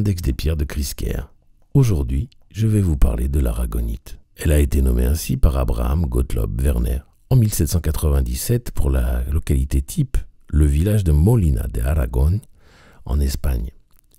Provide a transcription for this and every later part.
l'index des pierres de Chris Kerr. Aujourd'hui, je vais vous parler de l'aragonite. Elle a été nommée ainsi par Abraham Gottlob Werner en 1797 pour la localité type, le village de Molina de Aragón en Espagne,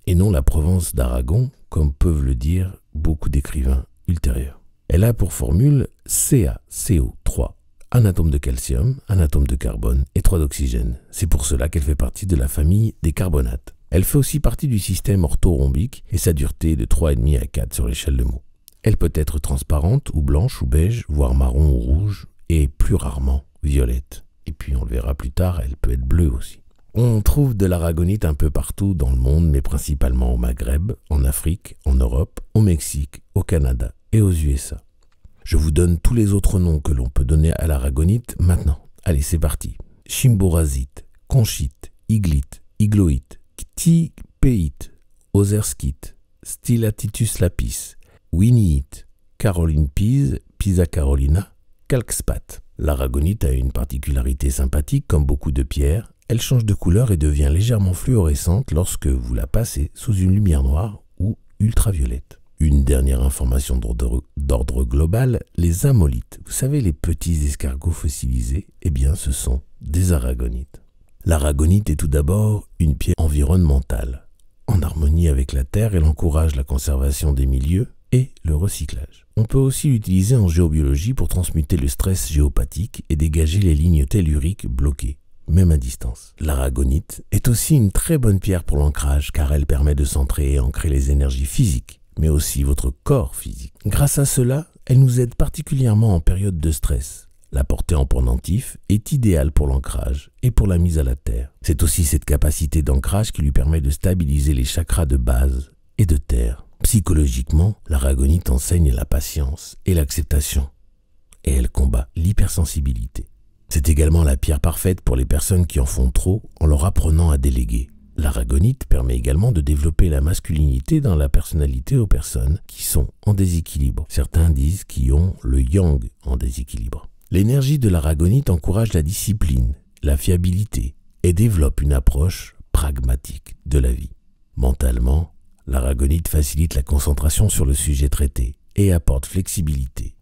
et non la Provence d'Aragon, comme peuvent le dire beaucoup d'écrivains ultérieurs. Elle a pour formule CaCO3, un atome de calcium, un atome de carbone et 3 d'oxygène. C'est pour cela qu'elle fait partie de la famille des carbonates. Elle fait aussi partie du système orthorhombique et sa dureté est de 3,5 à 4 sur l'échelle de Mohs. Elle peut être transparente ou blanche ou beige, voire marron ou rouge, et plus rarement violette. Et puis on le verra plus tard, elle peut être bleue aussi. On trouve de l'aragonite un peu partout dans le monde, mais principalement au Maghreb, en Afrique, en Europe, au Mexique, au Canada et aux USA. Je vous donne tous les autres noms que l'on peut donner à l'aragonite maintenant. Allez, c'est parti. Chimborazite, conchite, iglite, igloïte, ctipéite, oserskite, stylatitus lapis, winniite, caroline pise, Pisa carolina, calcspat. L'aragonite a une particularité sympathique, comme beaucoup de pierres. Elle change de couleur et devient légèrement fluorescente lorsque vous la passez sous une lumière noire ou ultraviolette. Une dernière information d'ordre global, les amolithes, vous savez les petits escargots fossilisés, eh bien ce sont des aragonites. L'aragonite est tout d'abord une pierre environnementale. En harmonie avec la terre, elle encourage la conservation des milieux et le recyclage. On peut aussi l'utiliser en géobiologie pour transmuter le stress géopathique et dégager les lignes telluriques bloquées, même à distance. L'aragonite est aussi une très bonne pierre pour l'ancrage car elle permet de centrer et ancrer les énergies physiques, mais aussi votre corps physique. Grâce à cela, elle nous aide particulièrement en période de stress. La porter en pendentif est idéale pour l'ancrage et pour la mise à la terre. C'est aussi cette capacité d'ancrage qui lui permet de stabiliser les chakras de base et de terre. Psychologiquement, l'aragonite enseigne la patience et l'acceptation, et elle combat l'hypersensibilité. C'est également la pierre parfaite pour les personnes qui en font trop en leur apprenant à déléguer. L'aragonite permet également de développer la masculinité dans la personnalité aux personnes qui sont en déséquilibre. Certains disent qu'ils ont le yang en déséquilibre. L'énergie de l'aragonite encourage la discipline, la fiabilité et développe une approche pragmatique de la vie. Mentalement, l'aragonite facilite la concentration sur le sujet traité et apporte flexibilité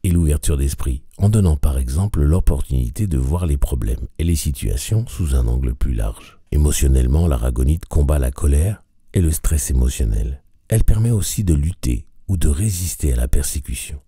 et l'ouverture d'esprit, en donnant par exemple l'opportunité de voir les problèmes et les situations sous un angle plus large. Émotionnellement, l'aragonite combat la colère et le stress émotionnel. Elle permet aussi de lutter ou de résister à la persécution.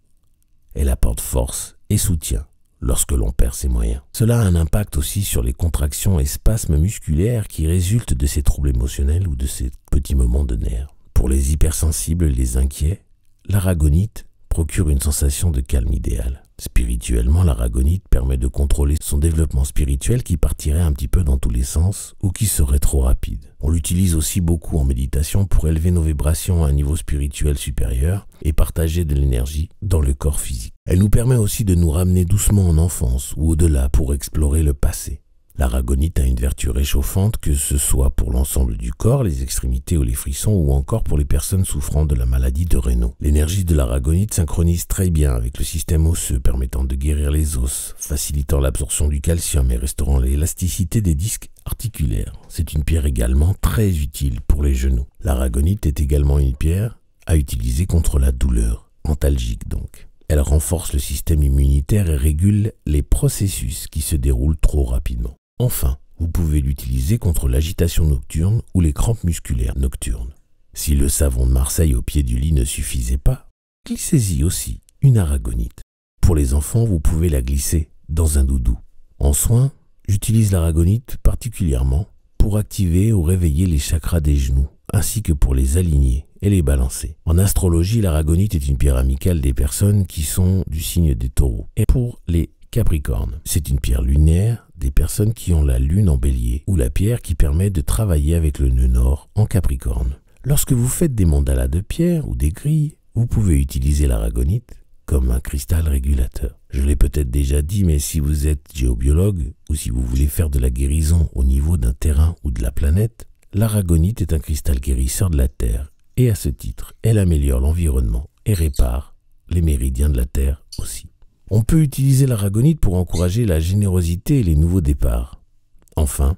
Elle apporte force et soutien lorsque l'on perd ses moyens. Cela a un impact aussi sur les contractions et spasmes musculaires qui résultent de ces troubles émotionnels ou de ces petits moments de nerfs. Pour les hypersensibles et les inquiets, l'aragonite procure une sensation de calme idéale. Spirituellement, l'aragonite permet de contrôler son développement spirituel qui partirait un petit peu dans tous les sens ou qui serait trop rapide. On l'utilise aussi beaucoup en méditation pour élever nos vibrations à un niveau spirituel supérieur et partager de l'énergie dans le corps physique. Elle nous permet aussi de nous ramener doucement en enfance ou au-delà pour explorer le passé. L'aragonite a une vertu réchauffante, que ce soit pour l'ensemble du corps, les extrémités ou les frissons, ou encore pour les personnes souffrant de la maladie de Raynaud. L'énergie de l'aragonite synchronise très bien avec le système osseux, permettant de guérir les os, facilitant l'absorption du calcium et restaurant l'élasticité des disques articulaires. C'est une pierre également très utile pour les genoux. L'aragonite est également une pierre à utiliser contre la douleur, antalgique donc. Elle renforce le système immunitaire et régule les processus qui se déroulent trop rapidement. Enfin, vous pouvez l'utiliser contre l'agitation nocturne ou les crampes musculaires nocturnes. Si le savon de Marseille au pied du lit ne suffisait pas, glissez-y aussi une aragonite. Pour les enfants, vous pouvez la glisser dans un doudou. En soins, j'utilise l'aragonite particulièrement pour activer ou réveiller les chakras des genoux, ainsi que pour les aligner et les balancer. En astrologie, l'aragonite est une pierre amicale des personnes qui sont du signe des taureaux. Et pour les capricornes, c'est une pierre lunaire des personnes qui ont la lune en bélier, ou la pierre qui permet de travailler avec le nœud nord en capricorne. Lorsque vous faites des mandalas de pierre ou des grilles, vous pouvez utiliser l'aragonite comme un cristal régulateur. Je l'ai peut-être déjà dit, mais si vous êtes géobiologue ou si vous voulez faire de la guérison au niveau d'un terrain ou de la planète, l'aragonite est un cristal guérisseur de la Terre et à ce titre, elle améliore l'environnement et répare les méridiens de la Terre aussi. On peut utiliser l'aragonite pour encourager la générosité et les nouveaux départs. Enfin,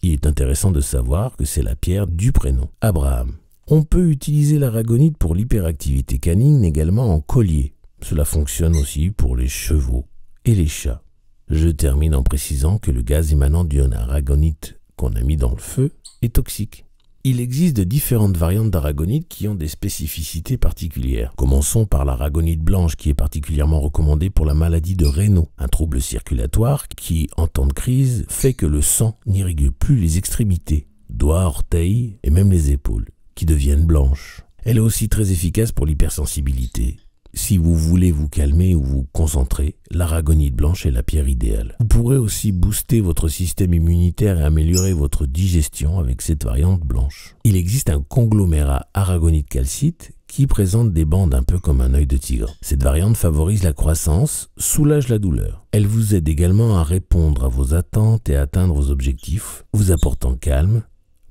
il est intéressant de savoir que c'est la pierre du prénom Abraham. On peut utiliser l'aragonite pour l'hyperactivité canine également en collier. Cela fonctionne aussi pour les chevaux et les chats. Je termine en précisant que le gaz émanant d'une aragonite qu'on a mis dans le feu est toxique. Il existe de différentes variantes d'aragonite qui ont des spécificités particulières. Commençons par l'aragonite blanche qui est particulièrement recommandée pour la maladie de Raynaud, un trouble circulatoire qui, en temps de crise, fait que le sang n'irrigue plus les extrémités, doigts, orteils et même les épaules, qui deviennent blanches. Elle est aussi très efficace pour l'hypersensibilité. Si vous voulez vous calmer ou vous concentrer, l'aragonite blanche est la pierre idéale. Vous pourrez aussi booster votre système immunitaire et améliorer votre digestion avec cette variante blanche. Il existe un conglomérat aragonite calcite qui présente des bandes un peu comme un œil de tigre. Cette variante favorise la croissance, soulage la douleur. Elle vous aide également à répondre à vos attentes et à atteindre vos objectifs, vous apportant calme,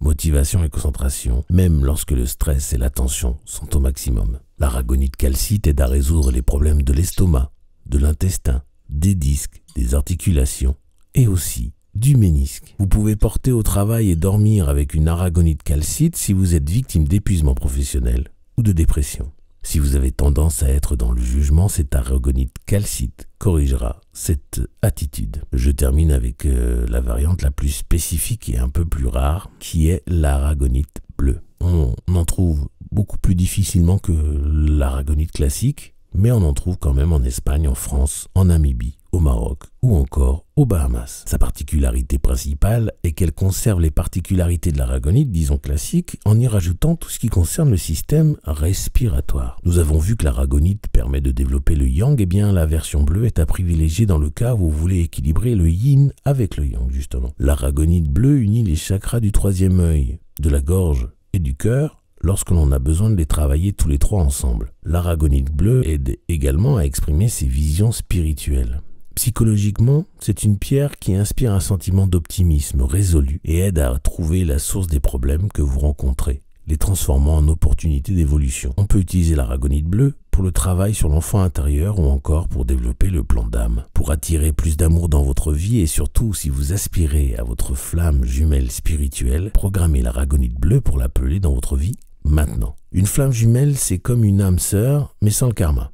motivation et concentration, même lorsque le stress et la tension sont au maximum. L'aragonite calcite aide à résoudre les problèmes de l'estomac, de l'intestin, des disques, des articulations et aussi du ménisque. Vous pouvez porter au travail et dormir avec une aragonite calcite si vous êtes victime d'épuisement professionnel ou de dépression. Si vous avez tendance à être dans le jugement, cette aragonite calcite corrigera cette attitude. Je termine avec la variante la plus spécifique et un peu plus rare, qui est l'aragonite bleue. On en trouve beaucoup plus difficilement que l'aragonite classique, mais on en trouve quand même en Espagne, en France, en Namibie, au Maroc ou encore aux Bahamas. Sa particularité principale est qu'elle conserve les particularités de l'aragonite, disons classique, en y rajoutant tout ce qui concerne le système respiratoire. Nous avons vu que l'aragonite permet de développer le yang, et bien la version bleue est à privilégier dans le cas où vous voulez équilibrer le yin avec le yang justement. L'aragonite bleue unit les chakras du troisième œil, de la gorge et du cœur, lorsque l'on a besoin de les travailler tous les trois ensemble. L'aragonite bleue aide également à exprimer ses visions spirituelles. Psychologiquement, c'est une pierre qui inspire un sentiment d'optimisme résolu et aide à trouver la source des problèmes que vous rencontrez, les transformant en opportunités d'évolution. On peut utiliser l'aragonite bleue pour le travail sur l'enfant intérieur ou encore pour développer le plan d'âme. Pour attirer plus d'amour dans votre vie et surtout si vous aspirez à votre flamme jumelle spirituelle, programmez l'aragonite bleue pour l'appeler dans votre vie maintenant. Une flamme jumelle, c'est comme une âme sœur, mais sans le karma.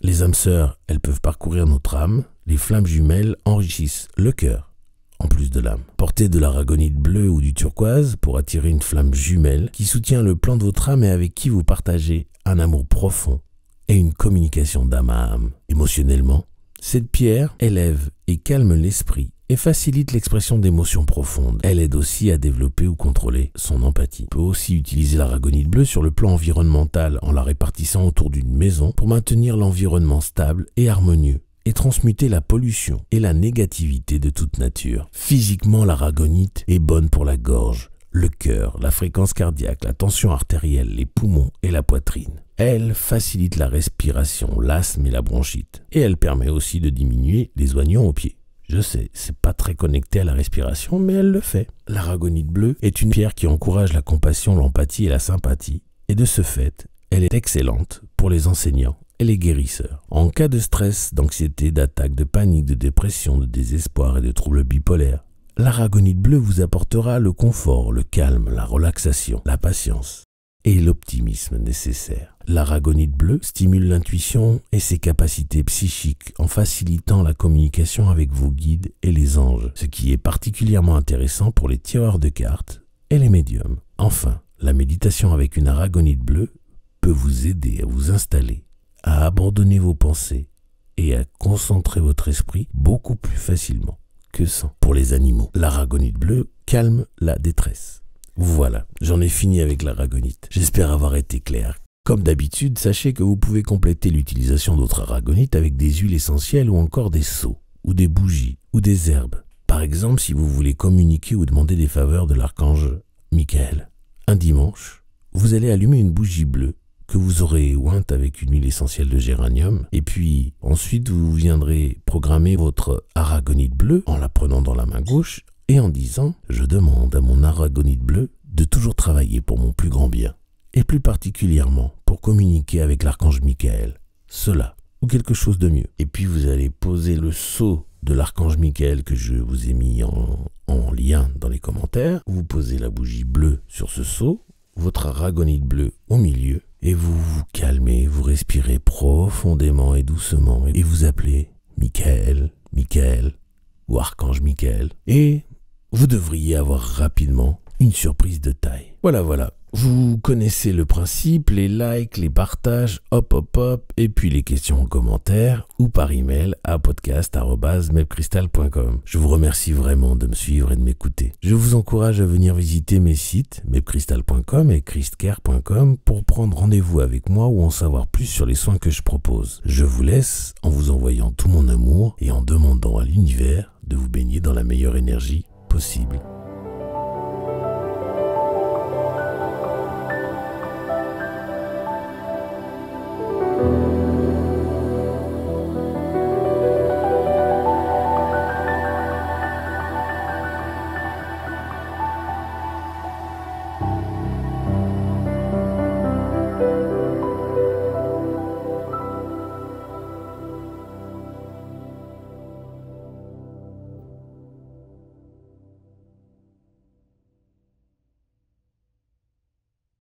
Les âmes sœurs, elles peuvent parcourir notre âme. Les flammes jumelles enrichissent le cœur, en plus de l'âme. Portez de l'aragonite bleue ou du turquoise pour attirer une flamme jumelle qui soutient le plan de votre âme et avec qui vous partagez un amour profond et une communication d'âme à âme. Émotionnellement, cette pierre élève et calme l'esprit et facilite l'expression d'émotions profondes. Elle aide aussi à développer ou contrôler son empathie. On peut aussi utiliser l'aragonite bleue sur le plan environnemental en la répartissant autour d'une maison pour maintenir l'environnement stable et harmonieux et transmuter la pollution et la négativité de toute nature. Physiquement, l'aragonite est bonne pour la gorge, le cœur, la fréquence cardiaque, la tension artérielle, les poumons et la poitrine. Elle facilite la respiration, l'asthme et la bronchite. Et elle permet aussi de diminuer les oignons aux pieds. Je sais, c'est pas très connecté à la respiration, mais elle le fait. L'aragonite bleue est une pierre qui encourage la compassion, l'empathie et la sympathie. Et de ce fait, elle est excellente pour les enseignants et les guérisseurs. En cas de stress, d'anxiété, d'attaque, de panique, de dépression, de désespoir et de troubles bipolaires, l'aragonite bleue vous apportera le confort, le calme, la relaxation, la patience et l'optimisme nécessaire. L'aragonite bleue stimule l'intuition et ses capacités psychiques en facilitant la communication avec vos guides et les anges, ce qui est particulièrement intéressant pour les tireurs de cartes et les médiums. Enfin, la méditation avec une aragonite bleue peut vous aider à vous installer, à abandonner vos pensées et à concentrer votre esprit beaucoup plus facilement que sans. Pour les animaux, l'aragonite bleue calme la détresse. Voilà, j'en ai fini avec l'aragonite. J'espère avoir été clair. Comme d'habitude, sachez que vous pouvez compléter l'utilisation d'autres aragonites avec des huiles essentielles ou encore des sceaux, ou des bougies, ou des herbes. Par exemple, si vous voulez communiquer ou demander des faveurs de l'archange Michael. Un dimanche, vous allez allumer une bougie bleue que vous aurez ointe avec une huile essentielle de géranium. Et puis, ensuite, vous viendrez programmer votre aragonite bleue en la prenant dans la main gauche et en disant « Je demande à mon aragonite bleue de toujours travailler pour mon plus grand bien, et plus particulièrement pour communiquer avec l'archange Michael, cela ou quelque chose de mieux. » Et puis vous allez poser le sceau de l'archange Michael que je vous ai mis en lien dans les commentaires. Vous posez la bougie bleue sur ce sceau, votre aragonite bleue au milieu et vous vous calmez, vous respirez profondément et doucement et vous appelez Michael, Michael ou Archange Michael et vous devriez avoir rapidement une surprise de taille. Voilà. Vous connaissez le principe, les likes, les partages, hop, et puis les questions en commentaire ou par email à podcast@mepcrystal.com. Je vous remercie vraiment de me suivre et de m'écouter. Je vous encourage à venir visiter mes sites mepcrystal.com et christcare.com pour prendre rendez-vous avec moi ou en savoir plus sur les soins que je propose. Je vous laisse en vous envoyant tout mon amour et en demandant à l'univers de vous baigner dans la meilleure énergie possible.